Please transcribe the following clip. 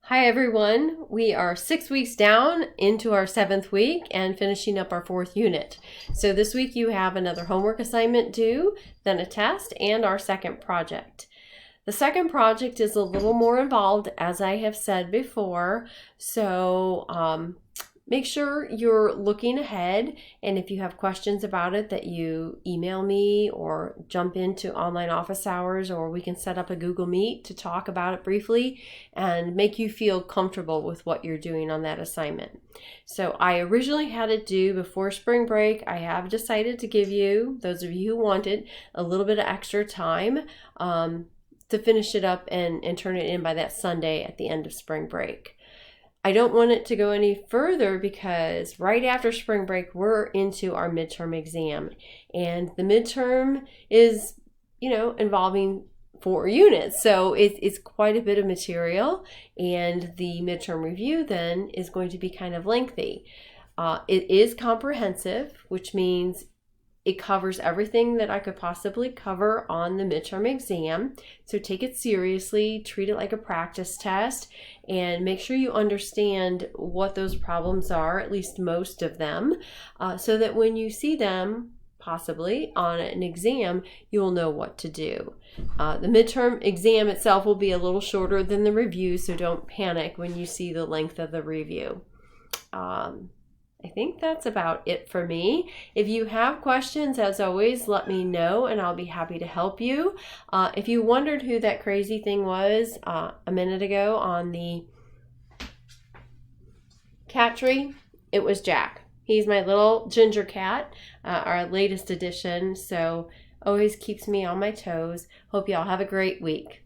Hi everyone, we are 6 weeks down into our 7th week and finishing up our 4th unit. So this week you have another homework assignment due, then a test, and our second project. The second project is a little more involved, as I have said before, so make sure you're looking ahead, and if you have questions about it that you email me or jump into online office hours, or we can set up a Google Meet to talk about it briefly and make you feel comfortable with what you're doing on that assignment. So I originally had it due before spring break. I have decided to give you, those of you who want it, a little bit of extra time to finish it up and turn it in by that Sunday at the end of spring break. I don't want it to go any further because right after spring break, we're into our midterm exam. And the midterm is, involving 4 units. So it's quite a bit of material. And the midterm review then is going to be kind of lengthy. It is comprehensive, which means it covers everything that I could possibly cover on the midterm exam. So take it seriously, treat it like a practice test, and make sure you understand what those problems are, at least most of them, so that when you see them, possibly on an exam, you will know what to do. The midterm exam itself will be a little shorter than the review, so don't panic when you see the length of the review. I think that's about it for me. If you have questions, as always, let me know and I'll be happy to help you. If you wondered who that crazy thing was a minute ago on the cat tree, it was Jack. He's my little ginger cat, our latest addition, so always keeps me on my toes. Hope y'all have a great week.